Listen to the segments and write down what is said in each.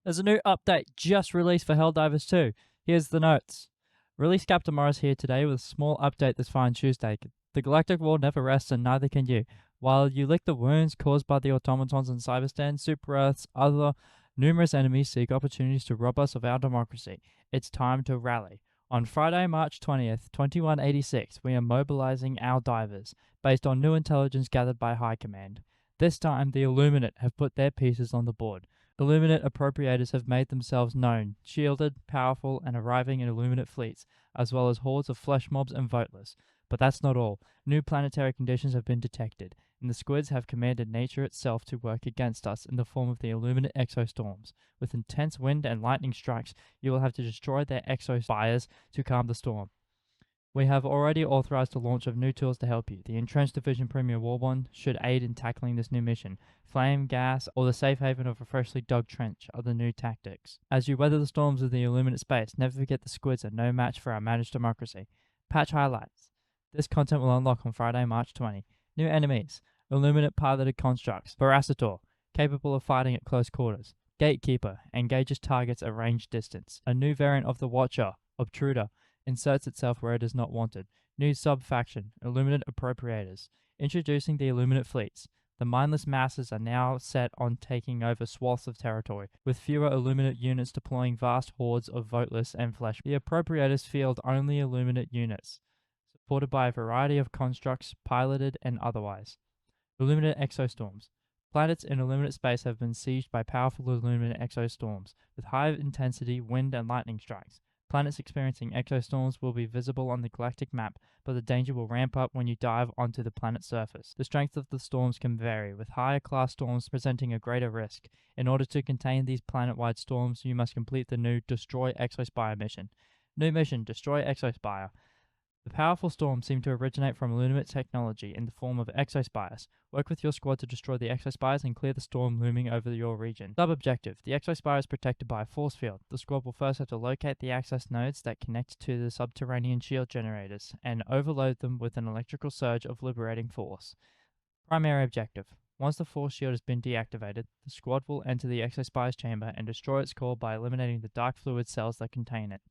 There's a new update just released for Helldivrs 2. Here's the notes. Release Captain Morris here today with a small update this fine Tuesday. The galactic war never rests and neither can you. While you lick the wounds caused by the automatons in Cyberstan, Super Earth's other numerous enemies seek opportunities to rob us of our democracy. It's time to rally. On Friday, March 20th, 2186, we are mobilizing our divers, based on new intelligence gathered by High Command. This time, the Illuminate have put their pieces on the board. Illuminate appropriators have made themselves known, shielded, powerful, and arriving in Illuminate fleets, as well as hordes of flesh mobs and voteless. But that's not all. New planetary conditions have been detected, and the squids have commanded nature itself to work against us in the form of the Illuminate exostorms. With intense wind and lightning strikes, you will have to destroy their exospires to calm the storm. We have already authorized the launch of new tools to help you. The Entrenched Division Premier Warbond should aid in tackling this new mission. Flame, gas, or the safe haven of a freshly dug trench are the new tactics. As you weather the storms of the Illuminate space, never forget the squids are no match for our managed democracy. Patch highlights. This content will unlock on Friday, March 20. New enemies. Illuminate piloted constructs. Veracitor, capable of fighting at close quarters. Gatekeeper, engages targets at range distance. A new variant of the Watcher, Obtruder, inserts itself where it is not wanted. New sub-faction, Illuminate Appropriators. Introducing the Illuminate fleets. The mindless masses are now set on taking over swaths of territory, with fewer Illuminate units deploying vast hordes of voteless and flesh. The Appropriators field only Illuminate units, supported by a variety of constructs, piloted and otherwise. Illuminate exostorms. Planets in Illuminate space have been sieged by powerful Illuminate exostorms, with high intensity wind and lightning strikes. Planets experiencing exostorms will be visible on the galactic map, but the danger will ramp up when you dive onto the planet's surface. The strength of the storms can vary, with higher class storms presenting a greater risk. In order to contain these planet-wide storms, you must complete the new Destroy Exospire mission. New mission, Destroy Exospire. The powerful storms seem to originate from Illuminate technology in the form of exospires. Work with your squad to destroy the exospires and clear the storm looming over your region. Sub-objective. The exospire is protected by a force field. The squad will first have to locate the access nodes that connect to the subterranean shield generators and overload them with an electrical surge of liberating force. Primary objective. Once the force shield has been deactivated, the squad will enter the exospire's chamber and destroy its core by eliminating the dark fluid cells that contain it.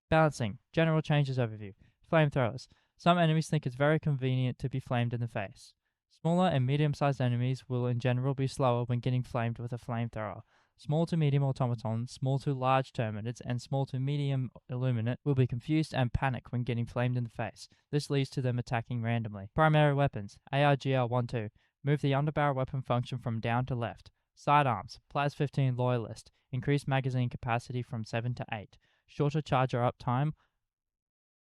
Balancing. General changes overview. Flamethrowers. Some enemies think it's very convenient to be flamed in the face. Smaller and medium-sized enemies will in general be slower when getting flamed with a flamethrower. Small to medium automatons, small to large terminids, and small to medium illuminate will be confused and panic when getting flamed in the face. This leads to them attacking randomly. Primary weapons. ARGL-12. Move the underbarrel weapon function from down to left. Sidearms. Plas 15 Loyalist. Increase magazine capacity from 7 to 8. Shorter charge up time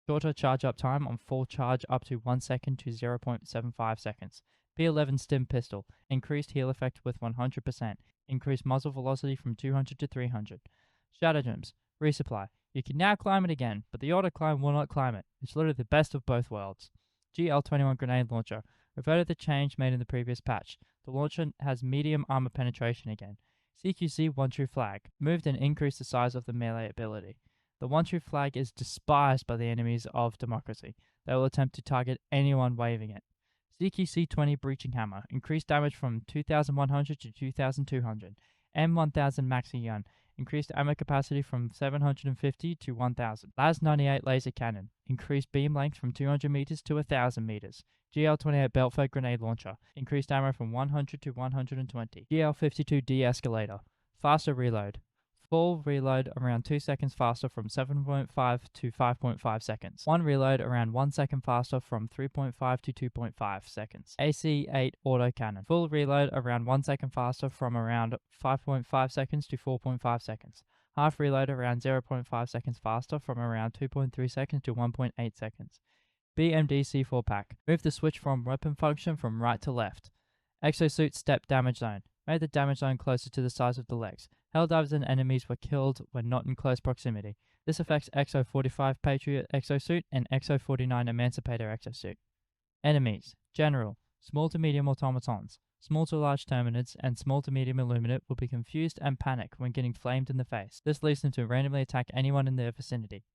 on full charge up to 1 second to 0.75 seconds. P11 Stim Pistol. Increased heal effect with 100%. Increased muzzle velocity from 200 to 300. Stratagems. Resupply. You can now climb it again, but the auto climb will not climb it. It's literally the best of both worlds. GL-21 Grenade Launcher. Reverted the change made in the previous patch. The launcher has medium armor penetration again. CQC One True Flag. Moved and increased the size of the melee ability. The One True Flag is despised by the enemies of democracy. They will attempt to target anyone waving it. CQC-20 Breaching Hammer. Increased damage from 2100 to 2200. M1000 Maxi Gun. Increased ammo capacity from 750 to 1000. LAS-98 Laser Cannon. Increased beam length from 200 meters to 1000 meters. GL-28 Belt-fed Grenade Launcher. Increased ammo from 100 to 120. GL-52 De-Escalator. Faster reload. Full reload around 2 seconds faster from 7.5 to 5.5 seconds. One reload around 1 second faster from 3.5 to 2.5 seconds. AC-8 Autocannon. Full reload around 1 second faster from around 5.5 seconds to 4.5 seconds. Half reload around 0.5 seconds faster from around 2.3 seconds to 1.8 seconds. BMD C4 Pack. Move the switch from weapon function from right to left. Exosuit Step Damage Zone. Made the damage zone closer to the size of the legs. Helldivrs and enemies were killed when not in close proximity. This affects Exo-45 Patriot Exosuit and Exo-49 Emancipator Exosuit. Enemies. General. Small to medium automatons. Small to large terminids and small to medium illuminate will be confused and panic when getting flamed in the face. This leads them to randomly attack anyone in their vicinity.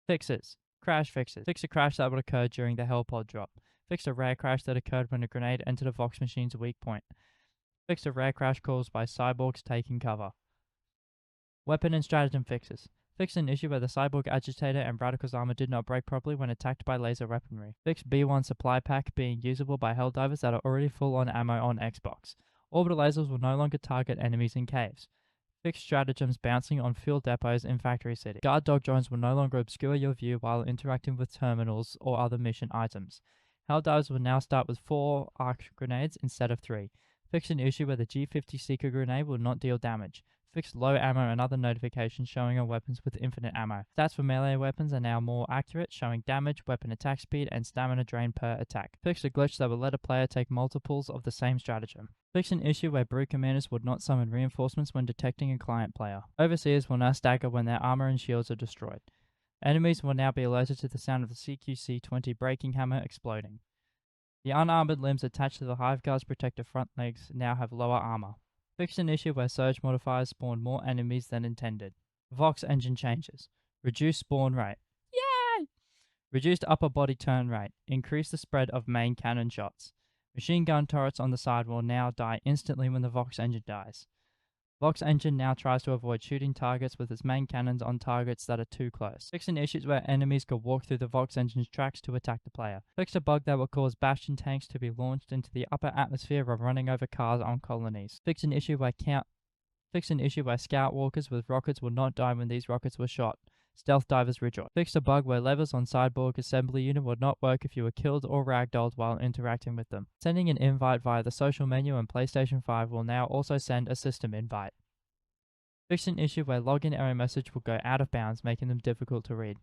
Fixes. Crash fixes. Fix a crash that would occur during the Hellpod drop. Fix a rare crash that occurred when a grenade entered a Vox machine's weak point. Fix a rare crash caused by cyborgs taking cover. Weapon and stratagem fixes. Fixed an issue where the Cyborg Agitator and Radical's armor did not break properly when attacked by laser weaponry. Fixed B1 supply pack being usable by Helldivrs that are already full on ammo on Xbox. Orbital lasers will no longer target enemies in caves. Fixed stratagems bouncing on fuel depots in Factory City. Guard dog drones will no longer obscure your view while interacting with terminals or other mission items. Helldivrs will now start with 4 arc grenades instead of 3. Fixed an issue where the G50 Seeker grenade will not deal damage. Fixed low ammo and other notifications showing on weapons with infinite ammo. Stats for melee weapons are now more accurate, showing damage, weapon attack speed, and stamina drain per attack. Fixed a glitch that will let a player take multiples of the same stratagem. Fixed an issue where Brood Commanders would not summon reinforcements when detecting a client player. Overseers will now stagger when their armor and shields are destroyed. Enemies will now be alerted to the sound of the CQC-20 braking hammer exploding. The unarmored limbs attached to the Hive Guard's protective front legs now have lower armor. Fixed an issue where surge modifiers spawn more enemies than intended. Vox engine changes. Reduced spawn rate. Yay! Reduced upper body turn rate. Increase the spread of main cannon shots. Machine gun turrets on the side will now die instantly when the Vox engine dies. Vox engine now tries to avoid shooting targets with its main cannons on targets that are too close. Fixing issues where enemies could walk through the Vox engine's tracks to attack the player. Fixed a bug that will cause Bastion tanks to be launched into the upper atmosphere while running over cars on colonies. Fixed an issue where scout walkers with rockets will not die when these rockets were shot. Stealth divers rejoice. Fixed a bug where levers on Cyborg assembly unit would not work if you were killed or ragdolled while interacting with them. Sending an invite via the social menu on PlayStation 5 will now also send a system invite. Fixed an issue where login error message will go out of bounds, making them difficult to read.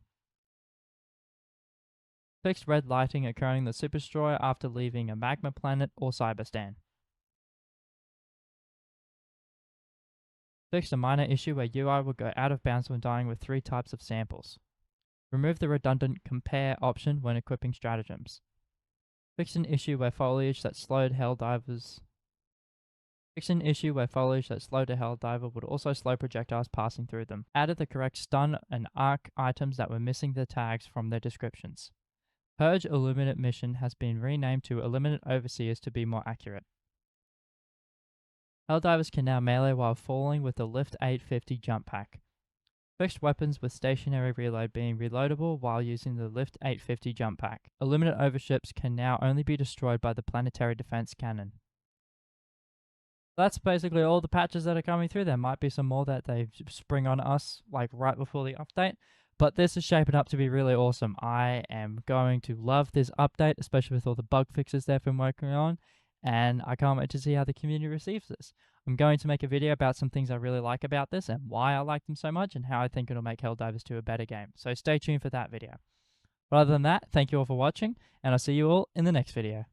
Fixed red lighting occurring in the Super Destroyer after leaving a magma planet or Cyberstan. Fixed a minor issue where UI will go out of bounds when dying with 3 types of samples. Remove the redundant compare option when equipping stratagems. Fixed an issue where foliage that slowed Helldivers. Fixed an issue where foliage that slowed a Helldiver would also slow projectiles passing through them. Added the correct stun and arc items that were missing the tags from their descriptions. Purge Illuminate mission has been renamed to Eliminate Overseers to be more accurate. Helldivers can now melee while falling with the Lift 850 jump pack. Fixed weapons with stationary reload being reloadable while using the Lift 850 jump pack. Illuminate overships can now only be destroyed by the planetary defense cannon. That's basically all the patches that are coming through. There might be some more that they spring on us like right before the update, but this is shaping up to be really awesome. I am going to love this update, especially with all the bug fixes they've been working on, and I can't wait to see how the community receives this. I'm going to make a video about some things I really like about this and why I like them so much and how I think it'll make Helldivers 2 a better game. So stay tuned for that video. But other than that, thank you all for watching, and I'll see you all in the next video.